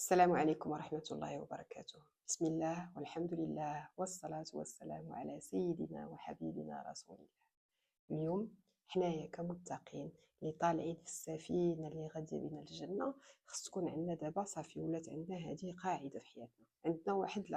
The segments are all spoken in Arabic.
السلام عليكم ورحمة الله وبركاته. بسم الله والحمد لله والصلاة والسلام على سيدنا وحبيبنا رسول الله. اليوم حنايا كمتقين اللي طالعين في السفينة اللي غادية بنا للجنة، خص تكون عندنا دابا صافي ولات عندنا هذه قاعدة في حياتنا. عندنا واحد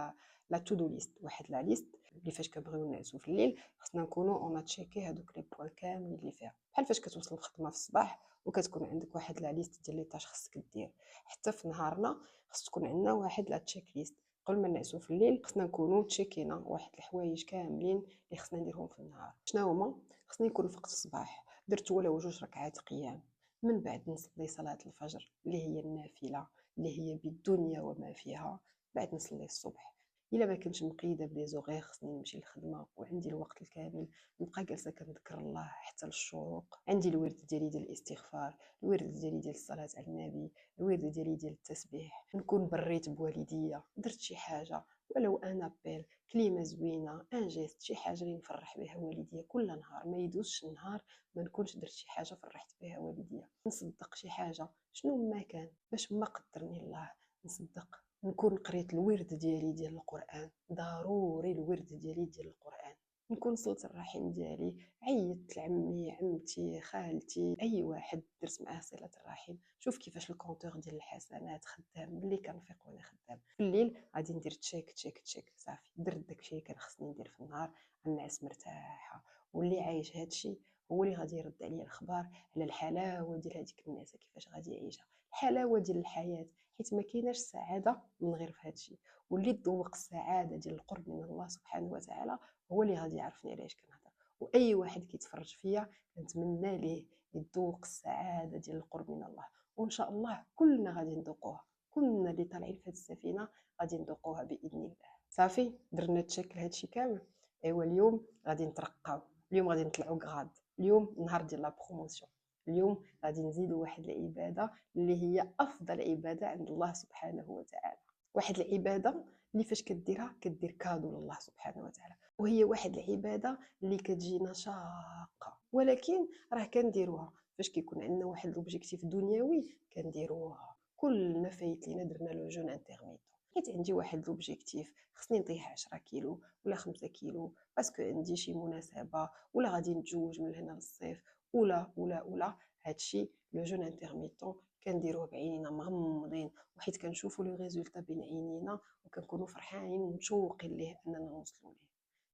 لا تو دو ليست، واحد لا ليست اللي فاش كنبغيو نعسو في الليل خصنا نكونوا اون تشيكي هذوك لي بوين كاملين اللي فيها، بحال فاش كتوصل الخدمة في الصباح وكتكون عندك واحد لا ليست ديال لي طاش خصك دير. حتى في نهارنا خص تكون عندنا واحد لا تشيك ليست. قبل ما نعسو في الليل خصنا نكونوا تشيكينا واحد الحوايج كاملين اللي خصنا نديرهم في النهار. شنو هما؟ خصني يكون في وقت الصباح درت ولو 2 ركعات قيام، من بعد نصلي صلاة الفجر اللي هي النافلة اللي هي بالدنيا وما فيها، بعد نصلي الصبح. الا ما كنتش مقيده بلي زوغيغ خصني نمشي للخدمه وعندي الوقت الكامل، نبقى جالسه كنذكر الله حتى للشروق. عندي الورد ديالي ديال الاستغفار، الورد ديالي ديال الصلاه على النبي، الورد ديالي ديال التسبيح. نكون بريت بوالديا، درت شي حاجه ولو انا بيل كلمه زوينه ان جيست، شي حاجه اللي نفرح بها والديا. كل نهار ما يدوزش نهار ما نكونش درت شي حاجه فرحت بها والديا. نصدق شي حاجه شنو ما كان باش ما قدرني الله نصدق. نكون قريت الورد ديالي ديال القران، ضروري الورد ديالي ديال القران. نكون صلت الرحم ديالي، عيطت لعمي عمتي خالتي اي واحد درت معاه صله الرحم. شوف كيفاش الكونتور ديال الحسنات خدام ملي كنفيق وانا خدام. في الليل غادي ندير تشيك تشيك تشيك، صافي درت داكشي اللي كان خصني ندير في النهار، غنعس مرتاحه. واللي عايش هادشي هو اللي غادي يرد عليا الخبر على الحلاوه ديال هذيك الناس كيفاش غادي يعيشها، الحلاوه ديال الحياه، حيت ما كايناش سعاده من غير في هادشي. واللي تذوق السعاده ديال القرب من الله سبحانه وتعالى هو اللي غادي يعرفني علاش كنهضر. واي واحد كيتفرج فيا كنتمنى ليه يذوق السعاده ديال القرب من الله، وان شاء الله كلنا غادي نذوقوها. كلنا اللي طالعين في هذه السفينه غادي نذوقوها باذن الله. صافي درنا تشيك لهادشي كامل. ايوا اليوم غادي نترقاو، اليوم غادي نطلعوا كغاد، اليوم نهار ديال لا بروموسيون. اليوم غادي نزيدوا واحد العباده اللي هي افضل عباده عند الله سبحانه وتعالى. واحد العباده اللي فاش كديرها كدير كادو لله سبحانه وتعالى، وهي واحد العباده اللي كتجينا شاقه، ولكن راه كنديروها فاش كيكون عندنا واحد لوبجيكتيف دنيوي كنديروها. كلنا فايت لينا درنا لو جون انترميتون، حيت عندي واحد لوبجيكتيف خصني نطيح 10 كيلو ولا 5 كيلو باسكو عندي شي مناسبه، ولا غادي نتزوج من هنا للصيف، ولا هادشي لو جون انترميتون كنديروه بعينينا مغمضين، وحيت كنشوفوا لو ريزولطا بين عينينا وكنكونوا فرحانين ومتشوقين ليه اننا نوصلوا ليه.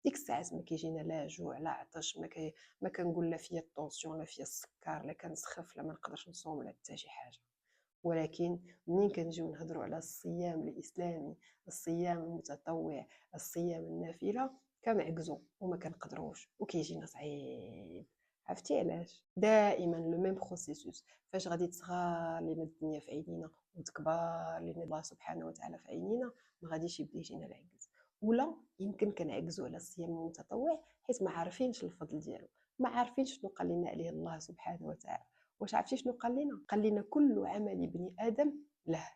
ديك الساعات ما كيجينا لا جوع لا عطش، ما كنقول لا فيا الطونسيون لا فيا السكر لا كنسخف لا ما نقدرش نصوم لا حتى شي حاجه. ولكن منين كنجيو نهضروا على الصيام الاسلامي، الصيام المتطوع، الصيام النافله، كنعكزوا وما كنقدروش وكيجينا صعيب. عرفتي علاش؟ دائما لو ميم بروسيسوس. فاش غادي تصغار لينا الدنيا في عينينا وتكبر لينا الله سبحانه وتعالى في عينينا، ما غاديش يبدا يجينا العجز. ولا يمكن كنعكزوا على الصيام المتطوع حيت ما عارفينش الفضل ديالو، ما عارفينش شنو قال لنا عليه الله سبحانه وتعالى. واش عرفتي شنو قال لنا؟ قال لنا كل عمل ابن ادم له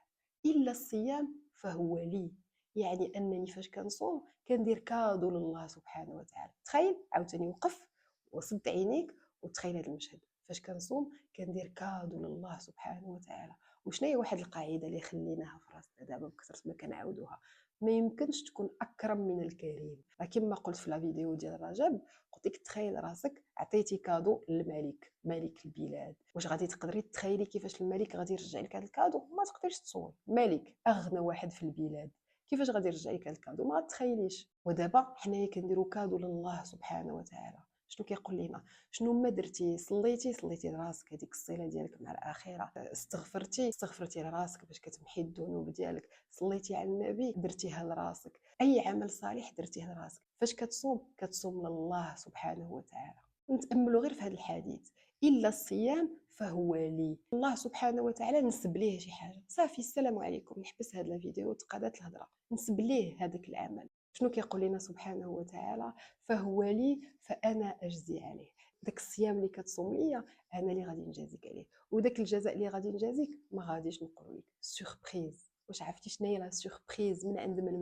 الا الصيام فهو لي. يعني انني فاش كنصوم كندير كادو لله سبحانه وتعالى. تخيل عاوتاني وقف وسد عينيك وتخيل هذا المشهد. فاش كنصوم كندير كادو لله سبحانه وتعالى. وشنو هي واحد القاعده اللي خليناها في راسنا دابا بكثره ما كنعاودوها؟ ما يمكنش تكون اكرم من الكريم. كما قلت في لا فيديو ديال رجب، قلت لك تخيل راسك عطيتي كادو للملك، ملك البلاد. واش غادي تقدري تخيلي كيفاش الملك غادي يرجع لك هذا الكادو؟ ما تقدريش تصور. ملك اغنى واحد في البلاد كيفاش غادي يرجع لك هذا الكادو؟ ما تخيليش. ودابا حنايا كنديروا كادو لله سبحانه وتعالى. شنو كيقول لنا؟ شنو ما درتي؟ صليتي لراسك هذيك الصله ديالك مع الاخره، استغفرتي لراسك باش كتمحي الذنوب ديالك، صليتي على النبي درتيها لراسك، اي عمل صالح درتيه لراسك. فاش كتصوم لله سبحانه وتعالى. نتاملوا غير في هذا الحديث، الا الصيام فهو لي. الله سبحانه وتعالى نسب ليه شي حاجه، صافي السلام عليكم، نحبس هذا الفيديو وتقادات الهضره، نسب ليه هذاك العمل. شنو كيقول لنا سبحانه وتعالى؟ فهو لي فانا اجزي عليه. داك الصيام اللي كتصوم ليا انا اللي غادي نجازيك عليه، وداك الجزاء اللي غادي نجازيك ما غاديش نقول لك سوربريز. واش عرفتي شنو هي لا سوربريز؟ من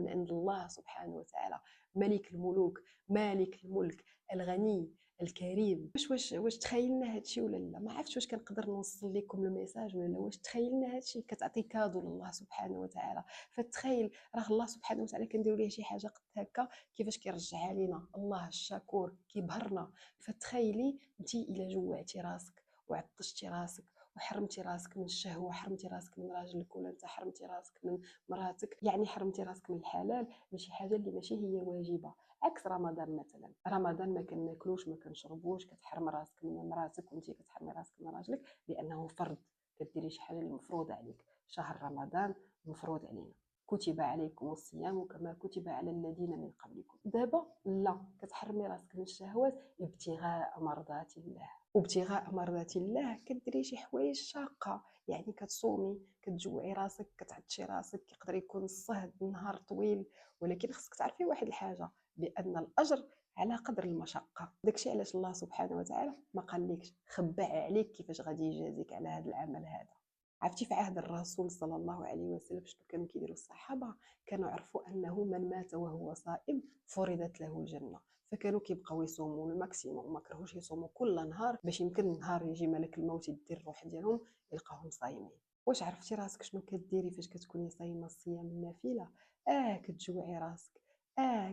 عند الله سبحانه وتعالى، ملك الملوك، مالك الملك، الغني الكريم. واش تخيلنا هادشي ولا لا؟ ما عرفتش واش كنقدر نوصل لكم الميساج ولا لا. واش تخيلنا هادشي؟ كتعطي كادو لله سبحانه وتعالى. فتخيل راه الله سبحانه وتعالى كنديروا ليه شي حاجه قد هكا، كيفاش كيرجعها لينا الله الشكور، كيبهرنا. فتخيلي انت الا جوعتي راسك وعطشتي راسك وحرمتي راسك من الشهوه، حرمتي راسك من راجلك، ولا انت حرمتي راسك من مراتك، يعني حرمتي راسك من الحلال، من شي حاجه اللي ماشي هي واجبه. عكس رمضان مثلا، رمضان ما كناكلوش ما كنشربوش، كتحرم راسك من مراتك وانت كتحرمي راسك من راجلك لانه فرض، كديري شي حاجه اللي مفروضه عليك. شهر رمضان مفروض علينا، كتب عليكم الصيام كما كتب على الذين من قبلكم. دابا لا، كتحرمي راسك من الشهوات ابتغاء مرضات الله. وابتغاء مرضات الله كديري شي حوايج شاقه، يعني كتصومي، كتجوعي راسك، كتعطشي راسك، يقدر يكون الصهد نهار طويل، ولكن خصك تعرفي واحد الحاجه، بان الاجر على قدر المشقه. داكشي علاش الله سبحانه وتعالى ما قالكش خبع عليك كيفاش غادي يجازيك على هذا العمل هذا. عرفتي في عهد الرسول صلى الله عليه وسلم شنو كانوا كيديروا الصحابه؟ كانوا عرفوا انه من مات وهو صائم فرضت له الجنه، فكانوا كيبقاو يصوموا الماكسيموم، ما كرهوش يصوموا كل نهار باش يمكن نهار يجي ملك الموت يدير الروح ديالهم يلقاهم صايمين. واش عرفتي راسك شنو كديري فاش كتكوني صايمه الصيام النافله؟ كتجوعي راسك،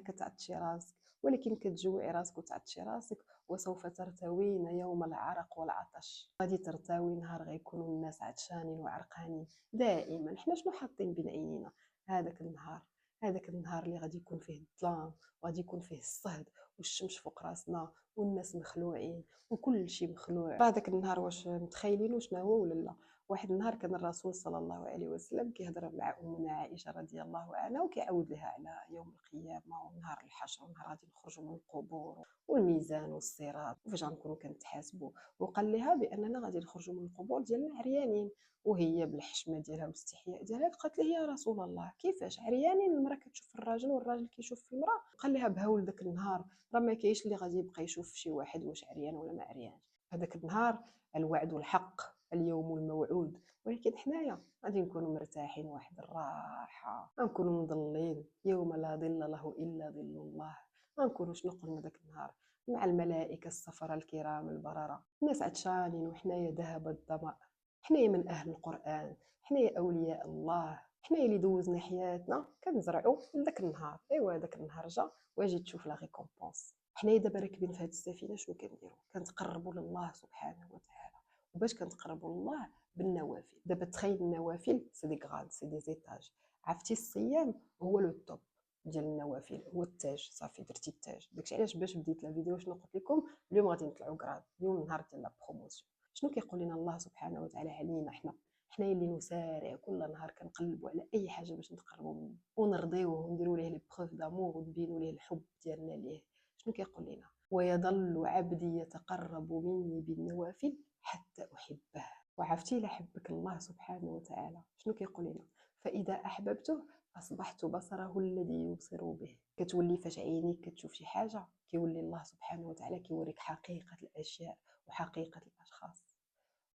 كتعطشي راسك، ولكن كتجوعي راسك وتعطشي راسك وسوف ترتوين يوم العرق والعطش. غادي ترتوي نهار غيكونوا الناس عطشانين وعرقانين. دائما حنا شنو حاطين بين عينينا؟ هذاك النهار، هذاك النهار اللي غادي يكون فيه الظلام وغادي يكون فيه الصهد والشمس فوق راسنا والناس مخلوعين وكل شيء مخلوع. هذاك النهار واش متخيلين شنو هو ولا لا؟ واحد النهار كان الرسول صلى الله عليه وسلم كيهضر مع امنا عائشه رضي الله عنها وكيعاود لها على يوم القيامه ونهار الحشر ونهار غادي نخرجوا من القبور والميزان والصراط وفاش غنكونوا كنتحاسبوا. وقال لها باننا غادي نخرجوا من القبور ديالنا عريانين، وهي بالحشمه ديالها والاستحياء ديالها قالت له يا رسول الله كيفاش عريانين؟ المراه كتشوف الراجل والراجل كيشوف في المراه. قال لها بهول داك النهار راه ما كاينش اللي غادي يبقى يشوف شي واحد واش عريان ولا ما عريانش. هذاك النهار الوعد والحق، اليوم الموعود. ولكن حنايا غادي نكونوا مرتاحين واحد الراحه، غنكونوا مضلين يوم لا ظل له الا ظل الله. غنكونوا شنو قلنا داك النهار مع الملائكه السفره الكرام البرره. الناس عطشانين وحنايا ذهب الظما. حنايا من اهل القران، حنايا اولياء الله، حنايا اللي دوزنا حياتنا كنزرعوا لذاك النهار. ايوا داك النهار جا واجي تشوف لا ريكومبونس. حنايا دابا راكبين في هذه السفينه شنو كنديروا؟ كنتقربوا لله سبحانه وتعالى. وباش كنتقربوا لله؟ بالنوافل. دابا تخيل النوافل سي دي غراد، سي دي زيتاج. عرفتي الصيام هو لو توب ديال النوافل، هو التاج. صافي درتي التاج. داكشي علاش باش بديت لا فيديو شنو قلت لكم؟ اليوم غادي نطلعوا غراد، اليوم نهار ديال لا بروموسيون. شنو كيقول لنا الله سبحانه وتعالى علينا حنا اللي نسارع كل نهار كنقلبوا على اي حاجه باش نتقربوا منه ونرضيوه ونديروا ليه لي بروف دامور ونبينوا ليه الحب ديالنا ليه. شنو كيقول لنا؟ ويظل عبدي يتقرب مني بالنوافل حتى احبه. وعرفتي الا حبك الله سبحانه وتعالى شنو كيقول لنا؟ فاذا احببته اصبحت بصره الذي يبصر به. كتولي فاش عينيك كتشوف شي حاجه كيولي الله سبحانه وتعالى كيوريك حقيقه الاشياء وحقيقه الاشخاص.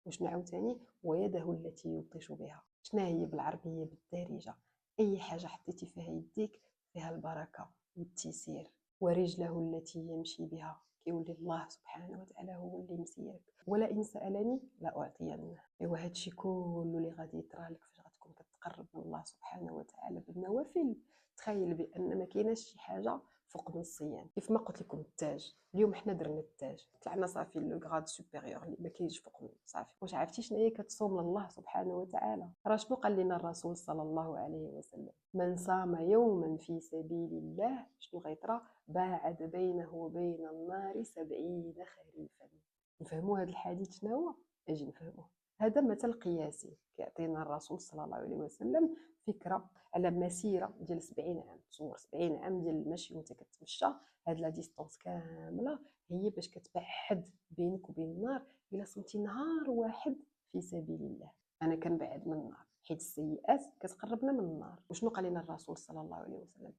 وشنو عاوتاني؟ ويده التي يبطش بها. شنو هي بالعربيه بالدارجه؟ اي حاجه حطيتي فيها يديك فيها البركه والتيسير. ورجله التي يمشي بها، كيولي الله سبحانه وتعالى هو اللي مسيرك. ولئن سالني لاعطينه. ايوا هادشي كله اللي غادي يطرى لك فاش غتكون كتقرب من الله سبحانه وتعالى بالنوافل. تخيل بان ما كايناش شي حاجه فوق من الصيام. كيف ما قلت لكم التاج، اليوم حنا درنا التاج، طلعنا صافي لو غراد سوبيريور اللي ما كاينش فوق منه صافي. واش عرفتي شنو هي كتصوم لله سبحانه وتعالى؟ راه شنو قال لنا الرسول صلى الله عليه وسلم؟ من صام يوما في سبيل الله شنو غيطرى؟ باعد بينه وبين النار 70 خريفا. نفهموا هذا الحديث شنو هو؟ اجي نفهموه. هذا مثل قياسي كيعطينا الرسول صلى الله عليه وسلم فكره على مسيره ديال 70 عام. تصور 70 عام ديال المشي وانت كتمشى هاد لا ديستونس كامله، هي باش كتبعد بينك وبين النار الا صمتي نهار واحد في سبيل الله. انا كنبعد من النار حيت السيئات كتقربنا من النار. وشنو قال لنا الرسول صلى الله عليه وسلم؟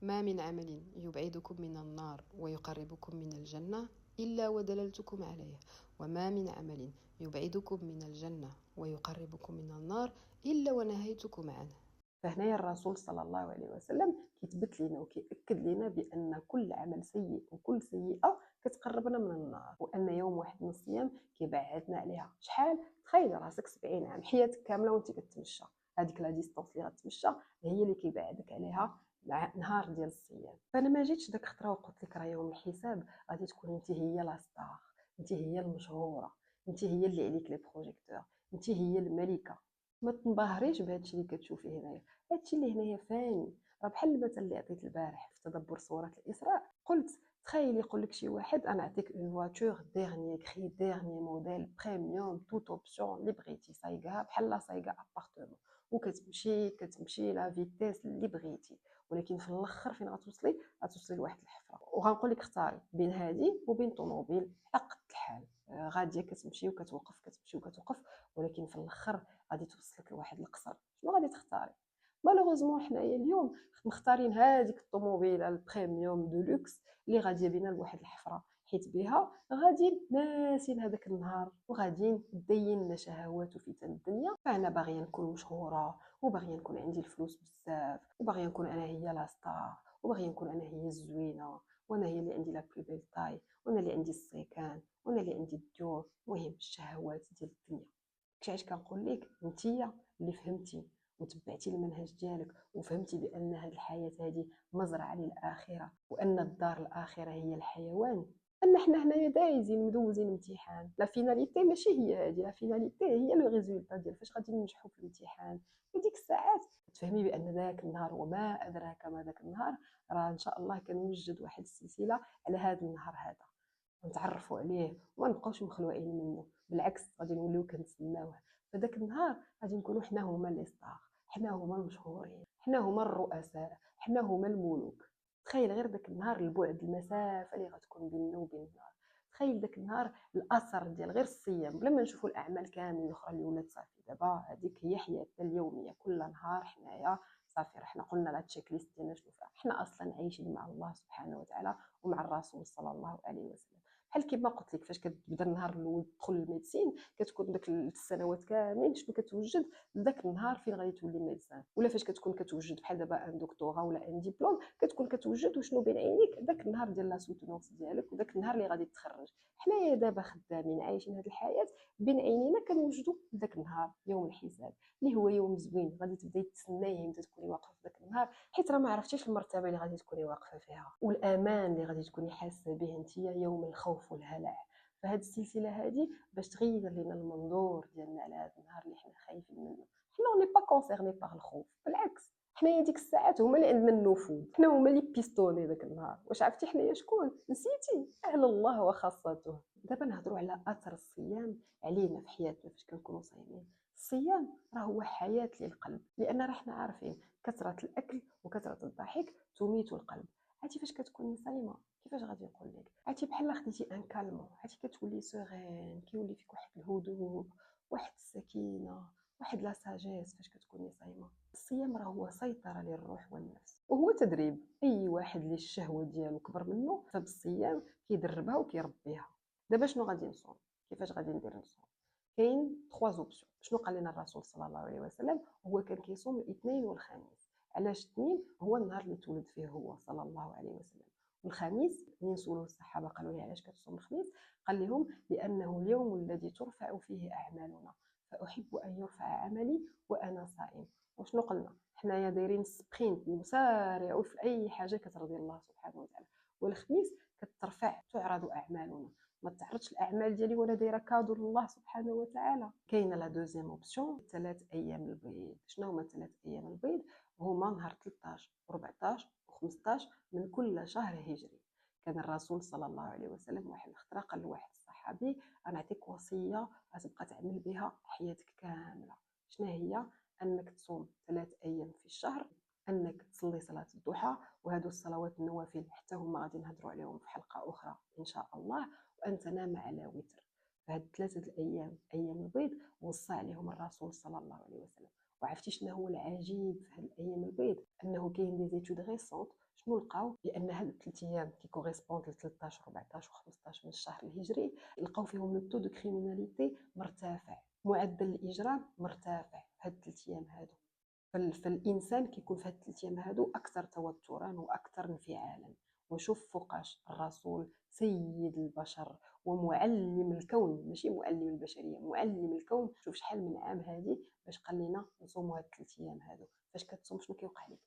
ما من عمل يبعدكم من النار ويقربكم من الجنة إلا ودللتكم عليه، وما من عمل يبعدكم من الجنة ويقربكم من النار إلا ونهيتكم عنه. فهنايا الرسول صلى الله عليه وسلم كيثبت لينا وكيأكد لينا بأن كل عمل سيء وكل سيئة كتقربنا من النار، وأن يوم واحد من الصيام كيبعدنا عليها. شحال؟ تخيل راسك 70 عام حياتك كاملة وانت كتمشى، هذيك لا ديستونس اللي غتمشى هي اللي كيبعدك عليها مع نهار ديال الصيام. فانا ما جيتش داك الخطره وقلت لك راه يوم الحساب غادي تكون انت هي لا ستار، انت هي المشهوره، انت هي اللي عليك لي بروجيكتور، انت هي الملكه. ما تنبهريش بهادشي اللي كتشوفي هنايا، هادشي اللي هنايا فاني. راه بحال المثل اللي عطيت البارح في تدبر سوره الاسراء، قلت تخيل يقول لك شي واحد انا نعطيك اون فواتور ديرني كري ديرني موديل بريميوم توت اوبسيون اللي بغيتي، صايغها بحال لا صايغه ابارتمون، كتمشي لا فيتيس اللي بغيتي، ولكن في الاخر فين غتوصلي؟ غتوصلي لواحد الحفره. وغنقول لك اختاري بين هذه وبين طوموبيل على قد الحال، غاديه كتمشي وكتوقف كتمشي وكتوقف، ولكن في الاخر غادي توصلك لواحد القصر. شنو غادي تختاري؟ مالوغوزمون حنايا اليوم مختارين هذيك الطوموبيله البريميوم دو لوكس اللي غاديه بينا لواحد الحفره، حيت بها غادي ناسين هذاك النهار وغاديين دينا شهوات وفتن الدنيا. فانا باغيه نكون مشهوره، وباغيه نكون عندي الفلوس بزاف، وباغيه نكون انا هي لا ستار، وباغيه نكون انا هي الزوينه، وانا هي اللي عندي لا بلو بيل تاي، وانا اللي عندي السيكان، وانا اللي عندي الديور. المهم الشهوات ديال الدنيا. علاش كنقول لك انتيا اللي فهمتي وتبعتي المنهج ديالك وفهمتي بان هذه الحياه هذه مزرعه للاخره، وان الدار الاخره هي الحيوان، ان حنا هنايا دايزين مدوزين امتحان. لا فيناليتي ماشي هي هذه، لا فيناليتي هي لو ريزولتا ديال فاش غادي ننجحوا في الامتحان. في ديك الساعات تفهمي بان ذاك النهار وما ادراك ما ذاك النهار، راه ان شاء الله كنوجد واحد السلسله على هذا النهار هذا، ونتعرفوا عليه وما نبقاوش مخلوعين منه، بالعكس غادي نوليو كنتسناوه. فداك النهار غادي نكونوا حنا هما لي ستار، حنا هما المشهورين، حنا هما الرؤساء، حنا هما الملوك. تخيل غير داك النهار البعد المسافه اللي غتكون بيننا وبين النار. تخيل داك النهار الاثر ديال غير الصيام بلا ما نشوفوا الاعمال كاملين الاخرى اللي ولات صافي. دابا هذيك هي حياتنا اليوميه، كل نهار حنايا صافي حنا قلنا لا تشيك ليست ديالنا شنو فيها. حنا اصلا عايشين مع الله سبحانه وتعالى ومع الرسول صلى الله عليه وسلم. بحال كيما قلت لك، فاش كتبدا النهار الاول تدخل الميديسين كتكون داك السنوات كاملين شنو كتوجد ذاك النهار فين غادي تولي ميدسان. ولا فاش كتكون كتوجد بحال دابا ان دكتوراه ولا ان ديبلوم كتكون كتوجد وشنو بين عينيك ذاك النهار ديال لا سوتونونس ديالك وذاك النهار اللي غادي تخرج. حنايا دابا خدامين عايشين هذه الحياه بين عينينا كنوجدوا ذاك النهار يوم الحساب اللي هو يوم زوين غادي تبداي تسنايه متى تكوني واقفه في ذاك النهار، حيت راه ما عرفتيش المرتبه اللي غادي تكوني واقفه فيها والامان اللي غادي تكوني حاسه به انت يوم الخوف والهلع. فهاد السلسله هذه باش تغير لنا المنظور ديالنا على هذا النهار اللي حنا خايفين منه. حنا اوني با كونسيرني باغ الخوف، بالعكس حنايا ديك الساعات هما اللي عندنا النفوذ، حنا هما اللي بيستوني داك النهار. واش عرفتي حنايا شكون؟ نسيتي؟ اهل الله وخاصته. دابا نهضروا على اثر الصيام علينا في حياتنا فاش كنكونوا صايمين. الصيام راه هو حياه للقلب، لان راه حنا عارفين كثره الاكل وكثره الضحك تميت القلب. عرفتي فاش كتكوني صايمه كيفاش غادي نقول لك؟ عرفتي بحال خديتي ان كالمون، عرفتي كتولي سوغين، كيولي فيك واحد الهدوء، واحد السكينه، واحد لا ساجيس فاش كتكوني صايمه. الصيام راه هو سيطره للروح والنفس، وهو تدريب. اي واحد اللي الشهوه ديالو كبر منه فبالصيام كيدربها وكيربيها. دابا شنو غادي نصوم؟ كيفاش غادي ندير نصوم؟ كاين 3 اوبسيون. شنو قال لنا الرسول صلى الله عليه وسلم؟ هو كان كيصوم الاثنين والخميس. علاش الاثنين؟ هو النهار اللي تولد فيه هو صلى الله عليه وسلم. والخميس منين سولوا الصحابه قالوا له علاش كتصوم الخميس؟ قال لهم لانه اليوم الذي ترفع فيه اعمالنا، فاحب ان يرفع عملي وانا صائم. وشنو قلنا؟ حنايا دايرين سبرينت نسارعوا في اي حاجه كترضي الله سبحانه وتعالى، والخميس كترفع تعرض اعمالنا. ما تعرضش الاعمال ديالي ولا دايره كادو لله سبحانه وتعالى. كاينه لا دوزيام اوبسيون 3 ايام البيض. شنو هما 3 ايام البيض؟ هما نهار 13 و14 و15 من كل شهر هجري. كان الرسول صلى الله عليه وسلم واحد الخطره قال لواحد الصحابي غنعطيك وصيه غتبقى تعمل بها حياتك كامله. شنو هي؟ انك تصوم 3 ايام في الشهر، انك تصلي صلاه الضحى، وهذو الصلوات النوافل حتى هما غادي نهضروا عليهم في حلقه اخرى ان شاء الله، وان تنام على وتر. فهاد 3 الايام ايام البيض وصى عليهم الرسول صلى الله عليه وسلم. وعرفتي شنو هو العجيب في هاد الايام البيض؟ انه كاين دي زيتود ريسونت شنو لقاو؟ لان هاد 3 ايام كي كوريسبوند ل 13 و14 و15 من الشهر الهجري لقاو فيهم لو تو دو كريميناليتي مرتفع، معدل الاجرام مرتفع في هاد 3 ايام هادو. فالانسان كيكون في هاد 3 ايام هادو اكثر توترا واكثر انفعالا. وشوف فوقاش الرسول سيد البشر ومعلم الكون، ماشي معلم البشريه، معلم الكون. شوف شحال من عام هادي باش قال لنا نصوموا هاد 3 ايام هادو. فاش كتصوم شنو كيوقع لك؟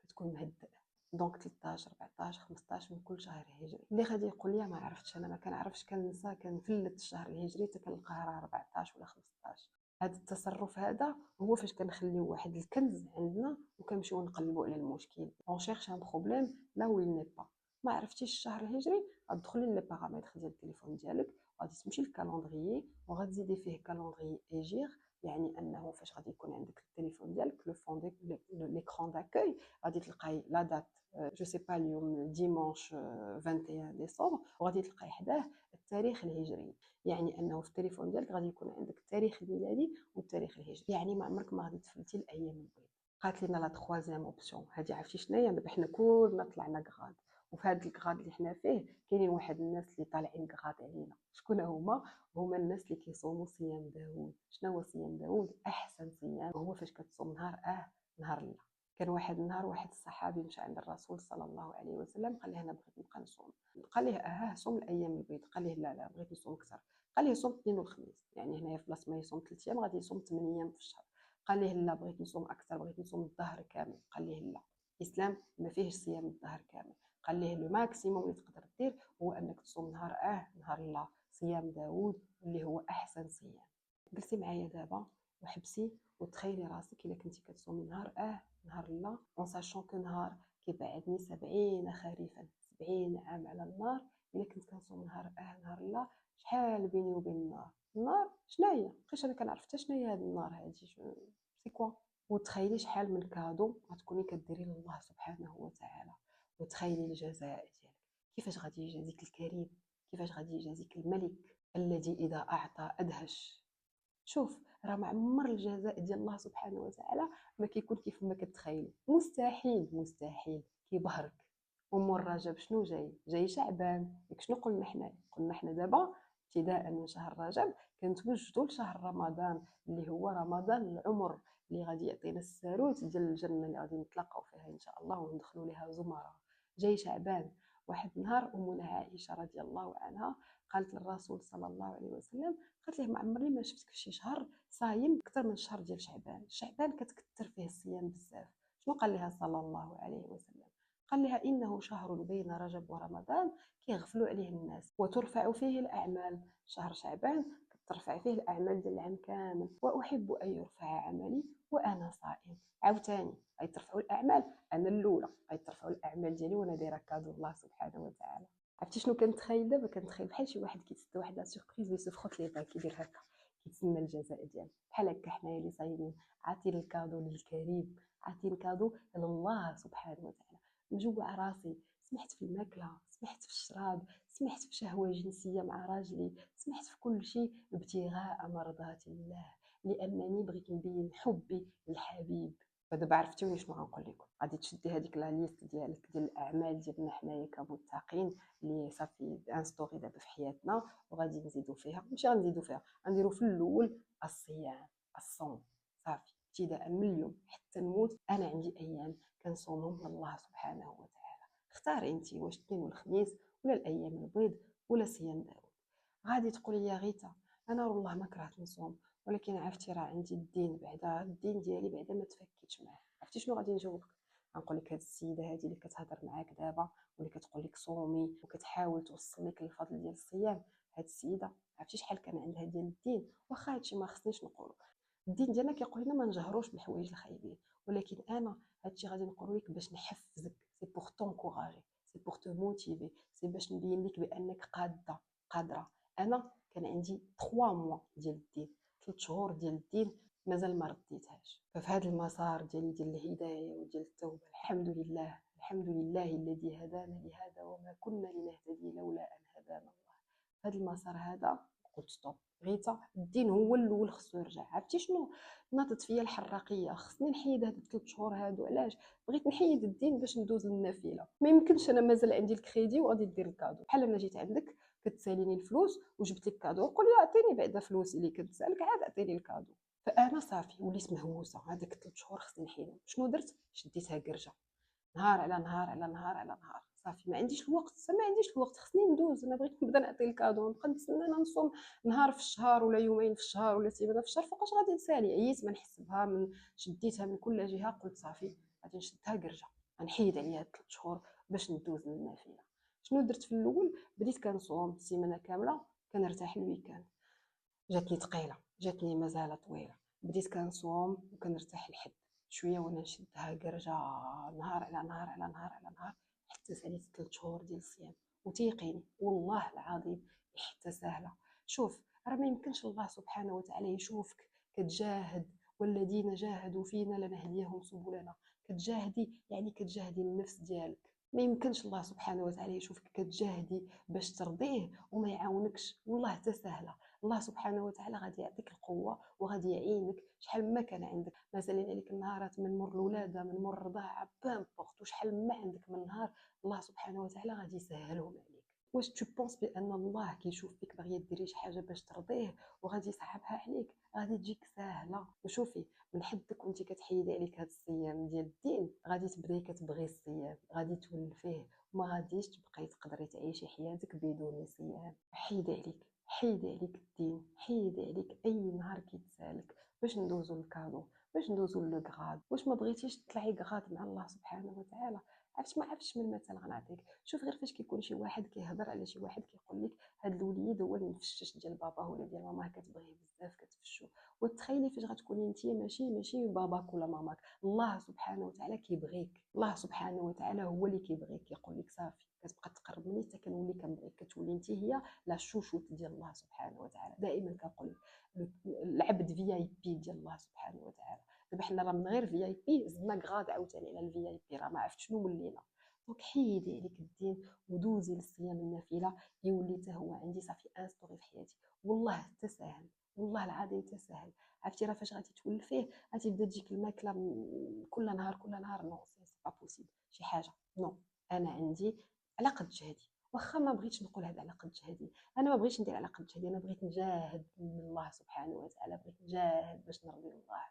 كتكون مهدئ. دونك 13 14 15 من كل شهر هجري. اللي غادي يقول لي ما عرفتش، انا ما كنعرفش، كنسى كنفلت الشهر الهجري حتى كنلقاه راه 14 ولا 15. هذا التصرف هذا هو فاش كنخليو واحد الكنز عندنا وكنمشيو نقلبوا على المشكل. اون شيرش ان بروبليم لا وي ني با. ما عرفتيش الشهر الهجري، غتدخلي لي بارامتر ديال التليفون ديالك، غادي تمشي للكالندريي وغتزيدي فيه كالندريي ايجير. يعني انه فاش غادي يكون عندك التليفون ديالك لو فون ديك ليكران داكوي، غادي تلقاي لا دات جو سي با اليوم ديمونش 21 ديسمبر، وغادي تلقاي حداه التاريخ الهجري. يعني انه في التليفون ديالك غادي يكون عندك التاريخ الميلادي والتاريخ الهجري. يعني ما عمرك ما غادي تفلتي الايام البيض. قالت لنا لا تخوازيام اوبسيون هذه، عرفتي شناهي؟ دابا حنا كلنا طلعنا كغاد، وفي هذا الكغاد اللي حنا فيه كاينين واحد الناس اللي طالعين كغاد علينا. شكون هما؟ هما الناس اللي كيصوموا صيام داوود. شنو هو صيام داوود؟ احسن صيام هو فاش كتصوم نهار نهار الله. كان واحد النهار واحد الصحابي مشى عند الرسول صلى الله عليه وسلم، قال له انا بغيت نبقى نصوم. قال له صوم الايام البيض. قال له لا بغيت نصوم اكثر. قال له صوم الاثنين والخميس. يعني هنايا في بلاصه ما يصوم 3 ايام غادي يصوم 8 ايام في الشهر. قال له لا بغيت نصوم اكثر، بغيت نصوم الظهر كامل. قال له لا، الاسلام ما فيهش صيام الظهر كامل. قال له لو ماكسيموم اللي تقدر دير هو انك تصوم نهار الله، صيام داوود اللي هو احسن صيام. جلسي معايا دابا وحبسي وتخيلي راسك الا كنتي كتصومي نهار الله، اون ساشون كو نهار كيبعدني 70 خريفا، 70 عام على النار. الا كنت كنصوم نهار الله، شحال بيني وبين النار شناهي؟ بقيتش انا كنعرف حتى شناهي هاد النار هادي سي كوا. وتخيلي شحال من كادو غتكوني كديري لله سبحانه وتعالى. وتخيلي الجزاء ديالك كيفاش غادي يجازيك الكريم، كيفاش غادي يجازيك الملك الذي اذا اعطى ادهش. شوف راه ما عمر الجزاء ديال الله سبحانه وتعالى ما كيكون كيف ما كتخيلي. مستحيل مستحيل كيبهرك. ومور رجب شنو جاي شعبان. ديك شنو قلنا حنا دابا ابتداء من شهر رجب كنتوجدوا لشهر رمضان اللي هو رمضان العمر، اللي غادي يعطينا الساروت ديال الجنه اللي غادي نتلاقاو فيها ان شاء الله وندخلوا لها زمراء. جاي شعبان. واحد النهار امنا عائشه رضي الله عنها قالت للرسول صلى الله عليه وسلم، قالت له ما عمرني ما شفتك في شي شهر صايم اكثر من الشهر ديال شعبان. شعبان كتكثر فيه الصيام بزاف. شنو قال لها صلى الله عليه وسلم؟ قال لها انه شهر بين رجب ورمضان كيغفلوا عليه الناس وترفع فيه الاعمال. شهر شعبان كترفع فيه الاعمال ديال العام كامل. واحب ان يرفع عملي وانا صائم. عاوتاني غيترفعوا الاعمال، انا الاولى غيترفعوا الاعمال ديالي وانا دايره كادو الله سبحانه وتعالى. عرفتي شنو كنتخيل دابا؟ كنتخيل بحال شي واحد كيتسد واحد لا سوربريز ويسو فخوت لي با كيدير هكا كيتسنى الجزاء ديالو. بحال هكا حنايا اللي صايمين عاطين الكادو للكريم، عاطين كادو لله سبحانه وتعالى. مجوع راسي، سمحت في الماكله، سمحت في الشراب، سمحت في شهوه جنسيه مع راجلي، سمحت في كل شيء ابتغاء مرضات الله، لانني بغيت نبين حبي للحبيب. فدابا عرفتوني شنو غنقول لكم. غادي تشدي هذيك لا ليست ديالك ديال الاعمال ديالنا حنايا كمتقين اللي صافي انستوري دابا في حياتنا، وغادي نزيدو فيها. ماشي غنزيدو فيها، غنديرو في الاول الصيام، الصوم. صافي ابتداء من اليوم حتى نموت انا عندي ايام كنصومهم لله سبحانه وتعالى. اختاري انت واش الاثنين والخميس ولا الايام البيض ولا صيام داوود. غادي تقولي يا غيتا انا والله ما كرهت نصوم، ولكن عرفتي راه عندي الدين، بعدا الدين ديالي بعدا ما تفكيتش معاه. عرفتي شنو غادي نجاوبك؟ غنقول لك هاد السيده هادي اللي كتهضر معاك دابا واللي كتقول لك صومي وكتحاول توصل لك الفضل ديال الصيام، هاد السيده عرفتي شحال كان عندها ديال الدين؟ واخا هادشي ما خصنيش نقولو. الدين ديالنا كيقول لنا ما نجهروش بالحوايج الخايبين، ولكن انا هادشي غادي نقول لك باش نحفزك، سي بور تونكوراجي، سي بور تو موتيفي، سي باش نبين لك بانك قادره. انا كان عندي 3 موا ديال الدين، 3 شهور ديال الدين مازال ما رديتهاش. ففي هذا المسار ديالي ديال الهدايه وديال التوبه، الحمد لله الحمد لله الذي هدانا لهذا وما كنا لنهتدي لولا ان هدانا الله. هذا المسار هذا قلت ستوب غيتا، الدين هو الاول خصو يرجع. عرفتي شنو ناضت فيا الحراقيه؟ خصني نحيد هاد 3 شهور هادو. علاش بغيت نحيد الدين؟ باش ندوز للنافله. ما يمكنش انا مازال عندي الكريدي وغادي دير الكادو. بحال انا جيت عندك كتساليني الفلوس وجبت لك كادو، قول لي اعطيني بعدا فلوسي اللي كنت سالك عاد اعطيني الكادو. فانا صافي وليت مهووسه، هذاك 3 شهور خصني نحيدهم. شنو درت؟ شديتها كرجه، نهار على نهار على نهار على نهار. صافي ما عنديش الوقت، ما عنديش الوقت، خصني ندوز. انا بغيت نبدا نعطي الكادو، نبقى نتسنى انا نصوم نهار في الشهر ولا يومين في الشهر ولا سيمانه في الشهر، فوقاش غادي نسالي؟ عييت ما نحسبها، من شديتها من كل جهه، قلت صافي غادي نشدها كرجه، غنحيد عليها 3 شهور باش ندوز للنافله. شنو درت في الاول؟ بديت كنصوم السيمانه كامله، كنرتاح الويكاند. جاتني ثقيله، جاتني مازال طويله. بديت كنصوم وكنرتاح الحد شويه وانا نشدها كرجه، نهار على نهار على نهار على نهار، حتى ساليت 3 شهور ديال الصيام. وتيقيني والله العظيم حتى سهله. شوف، راه ما يمكنش الله سبحانه وتعالى يشوفك كتجاهد، والذين جاهدوا فينا لنهديهم سبلنا. كتجاهدي يعني كتجاهدي النفس ديالك. ما يمكنش الله سبحانه وتعالى يشوفك كتجاهدي باش ترضيه وما يعاونكش، والله حتى سهله. الله سبحانه وتعالى غادي يعطيك القوه وغادي يعينك. شحال ما كان عندك مثلا عليك النهارات من مر الولاده، من مر الرضاعه، بامبورط، وشحال ما عندك من نهار، الله سبحانه وتعالى غادي يسهلهم عليك. واش تو بونس بان الله كيشوف فيك باغيه ديري شي حاجه باش ترضيه وغادي يصعبها عليك؟ غادي تجيك ساهله. وشوفي، من حدك وانت كتحيدي عليك هذا الصيام ديال الدين، غادي تبداي كتبغي الصيام، غادي تولفيه، وما غاديش تبقاي تقدري تعيشي حياتك بدون صيام. حيدي عليك، حيدي عليك الدين، حيدي عليك اي نهار كيتسالك باش ندوزو الكادو، باش ندوزو لو غراد. واش ما بغيتيش تطلعي غراد مع الله سبحانه وتعالى؟ عرفتش من المثل غنعطيك. شوف غير فاش كيكون شي واحد كيهضر على شي واحد كيقول لك هاد الوليد هو المفشش ديال باباه ولا ديال ماماه، كتبغيه بزاف كتفشو. وتخيلي فاش غتكوني انت ماشي باباك ولا ماماك، الله سبحانه وتعالى كيبغيك. الله سبحانه وتعالى هو اللي كيبغيك، كيقول لك صافي كتبقى تقرب مني حتى كنولي كنبغيك، كتولي انت هي لا شوشوت ديال الله سبحانه وتعالى. دائما كنقول العبد في اي بي ديال الله سبحانه وتعالى. دابا حنا راه من غير في اي بي زدنا غاد عاوتاني على الفي اي بي، راه ما عرفت شنو ولينا. دونك حيدي عليك الدين ودوزي للصيام النافله، يولي حتى هو عندي صافي انستوري في حياتي. والله حتى ساهل، والله العظيم حتى ساهل. عرفتي راه فاش غادي تولفيه غادي تبدا تجيك الماكله كل نهار كل نهار. نو سي با بوسيبل شي حاجه. نو، انا عندي على قد جهدي. واخا ما بغيتش نقول هذا على قد جهدي، انا ما بغيتش ندير على قد جهدي، انا بغيت نجاهد لله سبحانه وتعالى، بغيت نجاهد باش نرضي الله.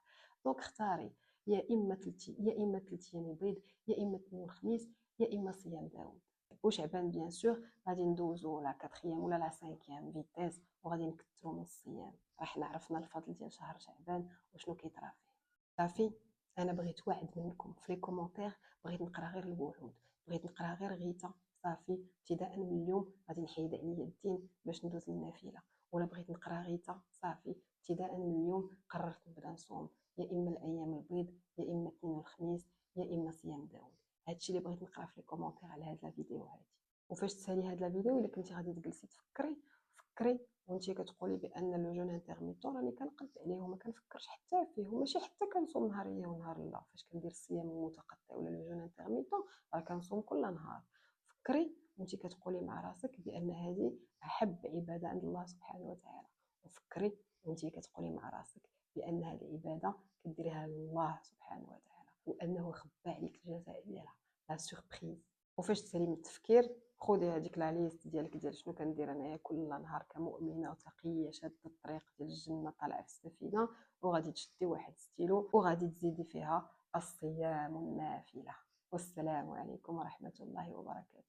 دونك اختاري، يا اما يا اما 3 ايام البيض، يا اما اثنين والخميس، يا اما صيام داوود. وشعبان بيان سور غادي ندوزو لا 4 ولا لا 5 فيتيس، وغادي نكثروا من الصيام. راه حنا عرفنا الفضل ديال شهر شعبان وشنو كيطرا فيه. صافي، انا بغيت وعد منكم في لي كومونتير، بغيت نقرا غير الوعود، بغيت نقرا غير غيتا. صافي، ابتداء من اليوم غادي نحيد عليا الدين باش ندوز للنافله. ولا بغيت نقرا غيتا، صافي ابتداء من اليوم قررت نبدا نصوم، يا اما الايام البيض، يا اما الاثنين والخميس، يا اما صيام داوود. هادشي اللي بغيت نقرا في لي كومونتير على هاد لا فيديو هادي. وفاش تسالي هاد لا فيديو، الا كنتي غادي تجلسي تفكري، فكري وانت كتقولي بان لو جون انترميتون راني كنقد عليه وما كنفكرش حتى فيه، وماشي حتى كنصوم نهاريه ونهار لا. فاش كندير الصيام المتقطع ولا لو جون انترميتون راه كنصوم كل نهار. فكري وانت كتقولي مع راسك بان هذه احب عباده عند الله سبحانه وتعالى. وفكري وانت كتقولي مع راسك بان هذه العباده كديريها لله سبحانه وتعالى، وانه خبى عليك الجزاء ديالها، لا سوربريز. وفاش تسالي من التفكير، خذي هذيك لا ليست ديالك ديال شنو كندير انايا كل نهار كمؤمنه وتقيه شاده الطريق ديال الجنه طالعه في السفينه، وغادي تشدي واحد ستيلو وغادي تزيدي فيها الصيام النافله. والسلام عليكم ورحمه الله وبركاته.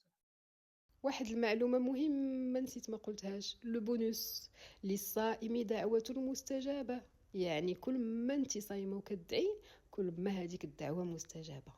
واحد المعلومة مهمة نسيت ما قلتهاش، لو بونوس: للصائم دعوة مستجابة. يعني كل ما انت صايمة وكتدعي، كل ما هذيك الدعوة مستجابة.